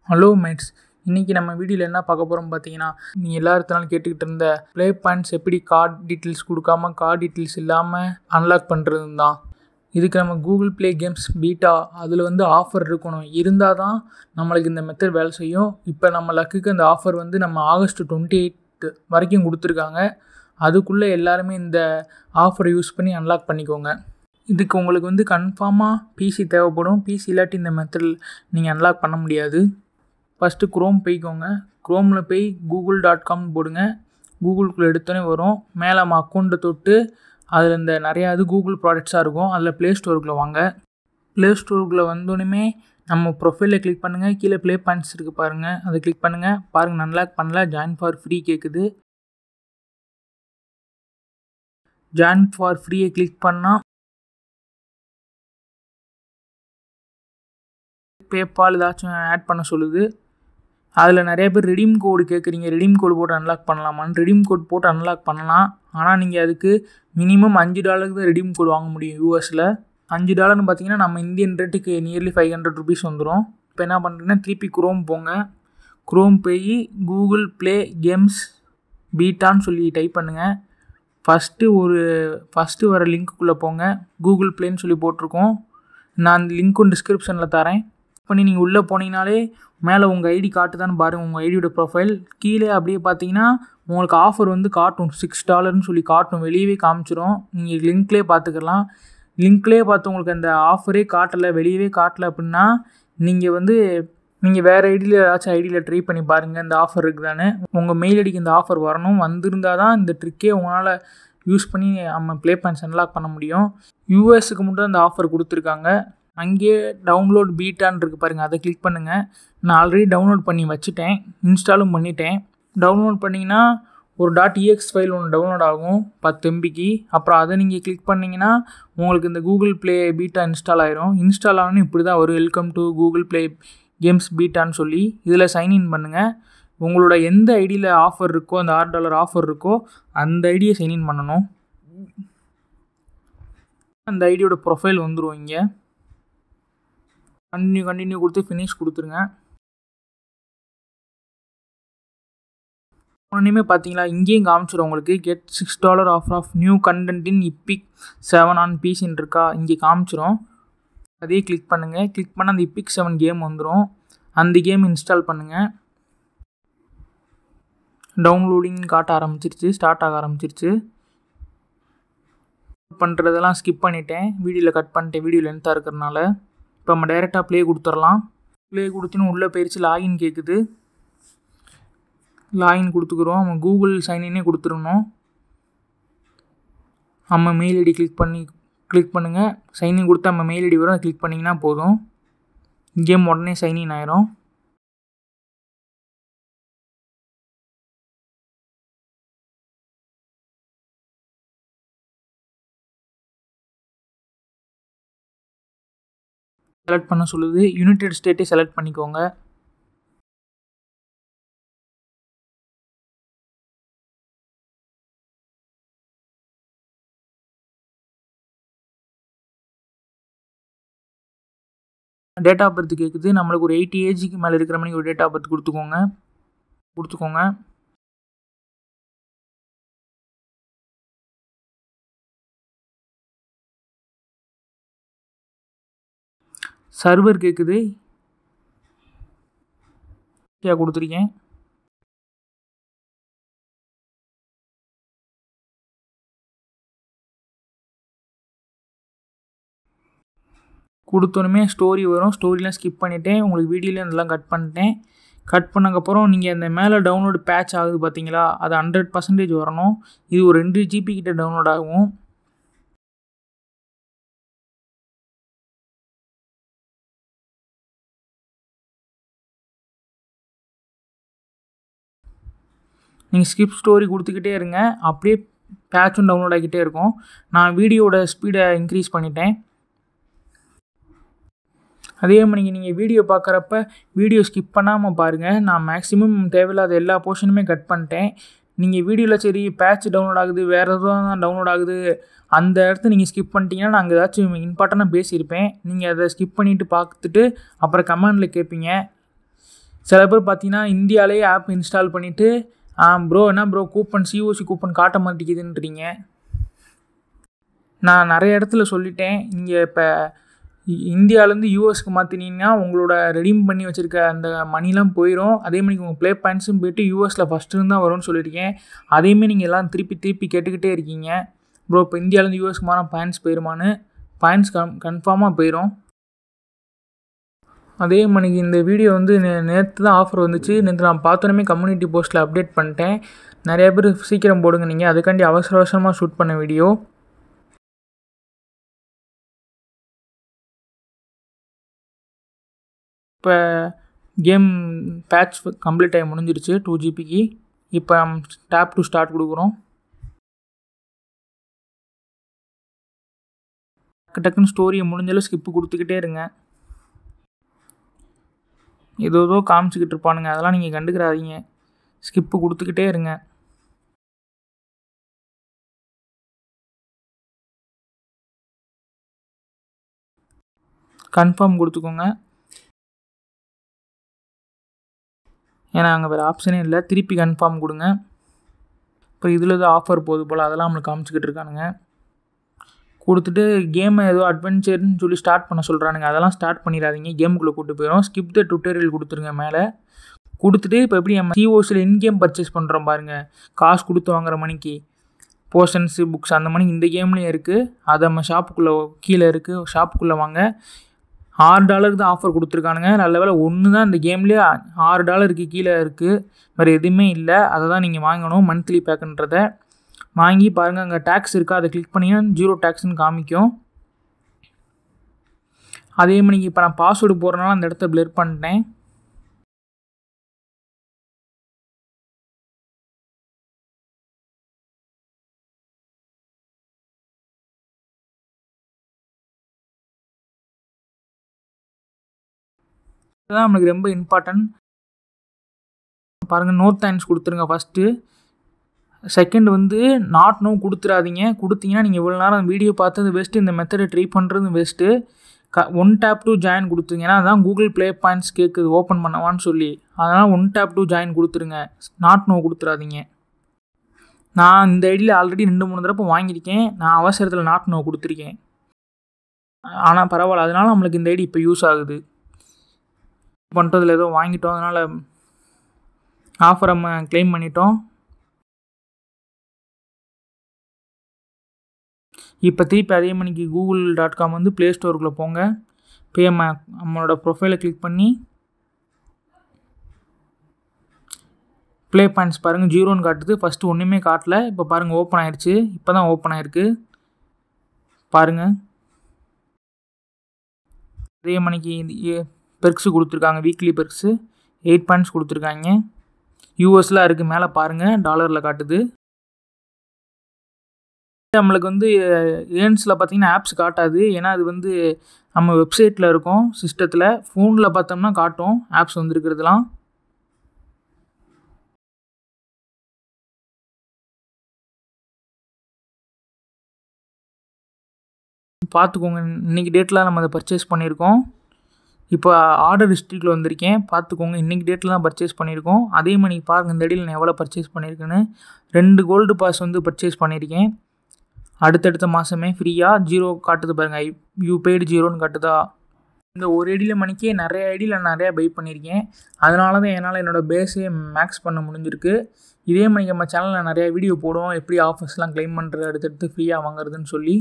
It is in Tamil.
ஹலோ மேட்ஸ், இன்றைக்கி நம்ம வீடியோவில் என்ன பார்க்க போகிறோம் பார்த்தீங்கன்னா, நீங்கள் எல்லாத்தினாலும் கேட்டுக்கிட்டு இருந்த ப்ளே பாயிண்ட்ஸ் எப்படி கார்டு டீட்டெயில்ஸ் கொடுக்காம கார்டு டீட்டெயில்ஸ் இல்லாமல் அன்லாக் பண்ணுறது தான். இதுக்கு நம்ம கூகுள் ப்ளே கேம்ஸ் பீட்டா அதில் ஆஃபர் இருக்கணும், இருந்தால் தான் நம்மளுக்கு இந்த மெத்தட் வேலை செய்யும். இப்போ நம்ம லக்குக்கு அந்த ஆஃபர் நம்ம ஆகஸ்ட் 28 வரைக்கும் கொடுத்துருக்காங்க. அதுக்குள்ளே எல்லாருமே இந்த ஆஃபரை யூஸ் பண்ணி அன்லாக் பண்ணிக்கோங்க. இதுக்கு உங்களுக்கு கன்ஃபார்மாக பிசி தேவைப்படும். பிசி இல்லாட்டி இந்த மெத்தடில் நீங்கள் அன்லாக் பண்ண முடியாது. ஃபஸ்ட்டு க்ரோம் போய்க்கோங்க. க்ரோமில் போய் google.com போடுங்க. கூகுளுக்குள்ளே எடுத்தோன்னே வரும். மேலே நம்ம அக்கௌண்ட்டை தொட்டு அதில் இந்த நிறையா கூகுள் ப்ராடக்ட்ஸாக இருக்கும். அதில் ப்ளே ஸ்டோருக்குள்ளே வாங்க. ப்ளே ஸ்டோருக்குள்ளே வந்தோடனே நம்ம ப்ரொஃபைலில் கிளிக் பண்ணுங்கள். கீழே ப்ளே பாயிண்ட்ஸ் இருக்குது பாருங்கள், அதை கிளிக் பண்ணுங்கள். பாருங்கள், அன்லாக் பண்ணல, ஜாயின் ஃபார் ஃப்ரீ கேட்குது. ஜாயின் ஃபார் ஃப்ரீயை கிளிக் பண்ணால் பேபால் ஏதாச்சும் ஆட் பண்ண சொல்லுது. அதில் நிறைய பேர் ரெடீம் கோடு கேட்குறீங்க, ரெடீம் கோடு போட்டு அன்லாக் பண்ணலாமான்னு. ரெடீம் கோட் போட்டு அன்லாக் பண்ணலாம், ஆனால் நீங்கள் அதுக்கு மினிமம் $5 தான் ரெடீம் கோடு வாங்க முடியும் யூஎஸில். $5 பார்த்தீங்கன்னா நம்ம இந்தியன் ரேட்டுக்கு நியர்லி 500 rupees வந்துடும். இப்போ என்ன பண்ணுறீங்கன்னா, திருப்பி க்ரோம் போங்க. க்ரோம் போய் கூகுள் ப்ளே கேம்ஸ் பீட்டான்னு சொல்லி டைப் பண்ணுங்கள். ஃபஸ்ட்டு வர லிங்க்குள்ளே போங்க. கூகுள் ப்ளேன்னு சொல்லி போட்டிருக்கோம். நான் அந்த லிங்க்கும் டிஸ்கிரிப்ஷனில் தரேன். பண்ணி நீங்கள் உள்ளே போனீங்கனாலே மேலே உங்கள் ஐடி காட்டுதான்னு பாருங்கள், உங்கள் ஐடியோட ப்ரொஃபைல். கீழே அப்படியே பார்த்தீங்கன்னா உங்களுக்கு ஆஃபர் காட்டும், $6 சொல்லி காட்டும், வெளியவே காமிச்சிரும். நீங்கள் லிங்க்லேயே பார்த்துக்கலாம். லிங்க்லேயே பார்த்து உங்களுக்கு அந்த ஆஃபரே காட்டலை, வெளியவே காட்டலை அப்படின்னா நீங்கள் வேறு ஐடியில் ஏதாச்சும் ஐடியில் ட்ரை பண்ணி பாருங்கள் இந்த ஆஃபர் இருக்குதானே. உங்கள் மெயில் ஐடிக்கு இந்த ஆஃபர் வரணும், வந்திருந்தால் தான் இந்த ட்ரிக்கே உங்களால் யூஸ் பண்ணி நம்ம ப்ளே பாயிண்ட்ஸ் அன்லாக் பண்ண முடியும். யூஎஸ்க்கு மட்டும் அந்த ஆஃபர் கொடுத்துருக்காங்க. அங்கேயே டவுன்லோட் பீட்டான்னு இருக்குது பாருங்கள், அதை கிளிக் பண்ணுங்கள். நான் ஆல்ரெடி டவுன்லோட் பண்ணி வச்சுட்டேன், இன்ஸ்டாலும் பண்ணிட்டேன். டவுன்லோட் பண்ணிங்கன்னா ஒரு .ex ஃபைல் ஒன்று டவுன்லோட் ஆகும் 10 MBக்கு. அப்புறம் அதை நீங்கள் கிளிக் பண்ணிங்கன்னா உங்களுக்கு இந்த கூகுள் ப்ளே பீட்டா இன்ஸ்டால் ஆயிரும். இன்ஸ்டால் ஆகணும் இப்படி தான் ஒரு welcome to Google Play Games பீட்டான்னு சொல்லி இதில் சைன்இன் பண்ணுங்கள். உங்களோட எந்த ஐடியில் ஆஃபர் இருக்கோ, அந்த $6 ஆஃபர் இருக்கோ அந்த ஐடியை சைன்இன் பண்ணணும். அந்த ஐடியோட ப்ரொஃபைல் வந்துடும். இங்கே கண்டினியூ கொடுத்து ஃபினிஷ் கொடுத்துருங்க. ஒன்றுமே பார்த்தீங்களா, இங்கேயும் காமிச்சிடும் உங்களுக்கு get $6 off new content in Epic 7 on பிசின்னு இருக்கா, இங்கே காமிச்சிடும். அதே கிளிக் பண்ணுங்கள். கிளிக் பண்ணால் அந்த இபிக் 7 கேம் வந்துடும். அந்த கேம் இன்ஸ்டால் பண்ணுங்கள். டவுன்லோடிங் காட்ட ஆரம்பிச்சிருச்சு, ஸ்டார்ட் ஆக ஆரம்பிச்சிருச்சு. பண்ணுறதெல்லாம் ஸ்கிப் பண்ணிட்டேன், வீடியோவில் கட் பண்ணிட்டேன், வீடியோ லென்த்தாக இருக்கிறனால. இப்போ நம்ம டைரெக்டாக ப்ளே கொடுத்துடலாம். ப்ளே கொடுத்துன்னு உள்ளே போயிடுச்சு. லாகின் கேட்குது, லாகின் கொடுத்துக்குறோம். நம்ம கூகுள் சைன்இன்னே கொடுத்துருணும். நம்ம மெயில் ஐடி கிளிக் பண்ணுங்கள். சைன்இன் கொடுத்து நம்ம மெயில் ஐடி வரும், கிளிக் பண்ணிங்கன்னா போதும். கேம் உடனே சைன்இன் ஆயிரும். செலக்ட் பண்ண சொல்லுது. யுனைடெட் ஸ்டேட்டை செலக்ட் பண்ணிக்கோங்க. டேட் ஆஃப் பர்த் கேட்குது. நம்மளுக்கு ஒரு 80 ஏஜுக்கு மேலே இருக்கிற மாதிரி ஒரு டேட் ஆஃப் பர்த் கொடுத்துக்கோங்க. சர்வர் கேட்குது, கொடுத்துருக்கேன். கொடுத்தோன்னே ஸ்டோரி வரும். ஸ்டோரிலாம் ஸ்கிப் பண்ணிவிட்டேன். உங்களுக்கு வீடியோவில் அதெல்லாம் கட் பண்ணிட்டேன். கட் பண்ணக்கப்புறம் நீங்கள் அந்த மேலே டவுன்லோடு பேட்ச் ஆகுது பார்த்தீங்களா, அது 100% வரணும். இது ஒரு 2 GB கிட்ட டவுன்லோட் ஆகும். நீங்கள் ஸ்கிப் ஸ்டோரி கொடுத்துக்கிட்டே இருங்க, அப்படியே பேட்சும் டவுன்லோட் ஆகிக்கிட்டே இருக்கும். நான் வீடியோட ஸ்பீடை இன்க்ரீஸ் பண்ணிட்டேன். அதே மாதிரி நீங்கள் வீடியோ பார்க்குறப்ப வீடியோ ஸ்கிப் பண்ணாமல் பாருங்கள். நான் மேக்ஸிமம் தேவையில்லாத எல்லா போர்ஷனுமே கட் பண்ணிட்டேன். நீங்கள் வீடியோவில் சரி பேட்ச் டவுன்லோட் ஆகுது, வேறு எதுவும் தான் டவுன்லோட் ஆகுது, அந்த இடத்த நீங்கள் ஸ்கிப் பண்ணிட்டீங்கன்னா நான் அங்கே ஏதாச்சும் இம்பார்ட்டண்ட்டாக பேசியிருப்பேன். நீங்கள் அதை ஸ்கிப் பண்ணிவிட்டு பார்த்துட்டு அப்புறம் கமெண்டில் கேட்பீங்க. சில பேர் பார்த்தீங்கன்னா இந்தியாவிலேயே ஆப் இன்ஸ்டால் பண்ணிவிட்டு ப்ரோ என்ன ப்ரோ கூப்பன் சிஓசி கூப்பன் காட்ட மாட்டேங்குதுன்றீங்க. நான் நிறைய இடத்துல சொல்லிட்டேன், நீங்கள் இப்போ இந்தியாவிலேருந்து யூஎஸ்க்கு மாற்றினீங்கன்னா உங்களோட ரெடீம் பண்ணி வச்சுருக்க அந்த மணிலாம் போயிடும். அதேமாதிரி உங்கள் ப்ளே பாயிண்ட்ஸும் போய்ட்டு யூஎஸில் ஃபஸ்ட்டு தான் வரும்னு சொல்லியிருக்கேன். அதேமாதிரி நீங்கள் எல்லாம் திருப்பி கேட்டுக்கிட்டே இருக்கீங்க, ப்ரோ இப்போ இந்தியாவிலேருந்து யூஎஸ்க்கு மாறினா பாயிண்ட்ஸ் போயிடுமான்னு. பாயிண்ட்ஸ் கன்ஃபார்மாக போயிடும். அதே மணிக்கு இந்த வீடியோ வந்து நேற்று தான் ஆஃபர் வந்துச்சு. நேற்று நான் பார்த்தோன்னே கம்யூனிட்டி போஸ்ட்டில் அப்டேட் பண்ணிட்டேன். நிறைய பேர் சீக்கிரம் போடுங்க, நீங்கள் அதுக்காண்டி அவசரமாக ஷூட் பண்ண வீடியோ. இப்போ கேம் பேட்ச் கம்ப்ளீட் ஆகி முடிஞ்சிருச்சு 2 GBக்கு. இப்போ டேப் டு ஸ்டார்ட் கொடுக்குறோம். டக்குன்னு ஸ்டோரியை முடிஞ்சாலும் ஸ்கிப்பு கொடுத்துக்கிட்டே இருங்க. ஏதோ காமிச்சிக்கிட்டு இருப்பானுங்க, அதெல்லாம் நீங்கள் கண்டுக்கிறாதீங்க, ஸ்கிப்பு கொடுத்துக்கிட்டே இருங்க. கன்ஃபார்ம் கொடுத்துக்கோங்க, ஏன்னா அங்கே வேறு ஆப்ஷனே இல்லை. திருப்பி கன்ஃபார்ம் கொடுங்க. இப்போ இதில் தான் ஆஃபர் போகுது போல், அதெல்லாம் நம்மளுக்கு காமிச்சிக்கிட்டு இருக்கானுங்க. கொடுத்துட்டு கேமை ஏதோ அட்வென்ச்சர்னு சொல்லி ஸ்டார்ட் பண்ண சொல்கிறானுங்க, அதெல்லாம் ஸ்டார்ட் பண்ணிடாதீங்க, கேமுக்குள்ளே கூப்பிட்டு போயிடும். ஸ்கிப் த டுட்டோரியல் கொடுத்துருங்க மேலே. கொடுத்துட்டு இப்போ எப்படி நம்ம சிஓஸில் இன்கேம் பர்ச்சேஸ் பண்ணுறோம் பாருங்கள், காசு கொடுத்து வாங்குற மணிக்கு போர்ஷன்ஸு புக்ஸ் அந்த மணிக்கு இந்த கேம்லேயும் இருக்குது. அதை நம்ம ஷாப்புக்குள்ளே கீழே இருக்குது, ஷாப்புக்குள்ளே வாங்க. $6 தான் ஆஃபர் கொடுத்துருக்கானுங்க. நல்ல வேலை ஒன்று தான் இந்த கேம்லேயே $6 கீழே இருக்குது, வேறு எதுவுமே இல்லை. அதை தான் நீங்கள் வாங்கணும், மந்த்லி பேக்குன்றதை வாங்கி பாருங்கள். அங்கே டேக்ஸ் இருக்கா, அதை கிளிக் பண்ணிங்கன்னா 0 டேக்ஸ்ன்னு காமிக்கும். அதே மணிக்கு இப்போ நான் பாஸ்வேர்டு போடுறதுனால அந்த இடத்த பிளர் பண்ணிட்டேன். இதுதான் நம்மளுக்கு ரொம்ப இம்பார்ட்டன்ட். பாருங்கள், நோ தேங்க்ஸ் கொடுத்துருங்க ஃபஸ்ட்டு. செகண்ட் வந்து நாட் நோ கொடுத்துடாதீங்க. கொடுத்தீங்கன்னா நீங்கள் இவ்வளோ நேரம் வீடியோ பார்த்தது வேஸ்ட்டு, இந்த மெத்தடை ட்ரை பண்ணுறது வேஸ்ட்டு. 1 tap to ஜாயின் கொடுத்துருங்க. ஏன்னா அதான் கூகுள் ப்ளே பாயிண்ட்ஸ் கேட்குது ஓப்பன் பண்ணவான்னு சொல்லி, அதனால் 1 tap to ஜாயின் கொடுத்துருங்க, நாட் நோ கொடுத்துடாதீங்க. நான் இந்த ஐடியில் ஆல்ரெடி 2-3 தடவை வாங்கியிருக்கேன், நான் அவசரத்தில் நாட் நோ கொடுத்துருக்கேன். ஆனால் பரவாயில்ல, அதனால் நம்மளுக்கு இந்த ஐடி இப்போ யூஸ் ஆகுது. பண்ணுறதுல ஏதோ வாங்கிட்டோம், அதனால் ஆஃபர் நம்ம கிளைம் பண்ணிட்டோம். இப்போ திருப்பி அதே மணிக்கு google.com வந்து ப்ளே ஸ்டோருக்குள்ளே போங்க. போய் நம்மளோட ப்ரொஃபைலை கிளிக் பண்ணி ப்ளே பாயிண்ட்ஸ் பாருங்கள், 0ன்னு காட்டுது. ஃபஸ்ட்டு ஒன்றுமே காட்டல, இப்போ பாருங்கள் ஓப்பன் ஆயிடுச்சு. இப்போ தான் ஓப்பன் ஆயிருக்கு பாருங்கள். அதே மணிக்கு பெர்க்ஸு கொடுத்துருக்காங்க, வீக்லி பெர்க்ஸு 8 பாயிண்ட்ஸ் கொடுத்துருக்காங்க. யூஎஸில் இருக்குது, மேலே பாருங்கள் டாலரில் காட்டுது. நம்மளுக்கு வந்து ஏர்ன்ஸில் பார்த்தீங்கன்னா ஆப்ஸ் காட்டாது, ஏன்னா அது வந்து நம்ம வெப்சைட்டில் இருக்கும் சிஸ்டத்தில். ஃபோனில் பார்த்தோம்னா காட்டும் ஆப்ஸ் வந்துருக்கிறதுலாம். பார்த்துக்கோங்க, இன்றைக்கி டேட்டில் நம்ம அதை பர்ச்சேஸ் பண்ணியிருக்கோம். இப்போ ஆர்டர் ஹிஸ்ட்ரிக்கில் வந்திருக்கேன், பார்த்துக்கோங்க. இன்றைக்கி டேட்டில் தான் பர்ச்சேஸ் பண்ணியிருக்கோம். அதே மாதிரி பாருங்கள் இந்த அடியில் நான் எவ்வளோ பர்ச்சேஸ் பண்ணியிருக்கேன்னு. 2 கோல்டு பாஸ் வந்து பர்ச்சேஸ் பண்ணியிருக்கேன். அடுத்தடுத்த மாதமே ஃப்ரீயாக 0 காட்டுது பாருங்கள், யூ பெய்டு 0ன்னு காட்டுதா. இந்த ஒரு ஐடியில் மணிக்கே நிறைய ஐடியில் நிறையா பை பண்ணியிருக்கேன். அதனால தான் என்னால் என்னோடய பேஸே மேக்ஸ் பண்ண முடிஞ்சிருக்கு. இதே மாதிரி நம்ம சேனலில் நிறையா வீடியோ போடுவோம், எப்படி ஆஃபர்ஸ்லாம் க்ளைம் பண்ணுறது, அடுத்தடுத்து ஃப்ரீயாக வாங்குறதுன்னு சொல்லி.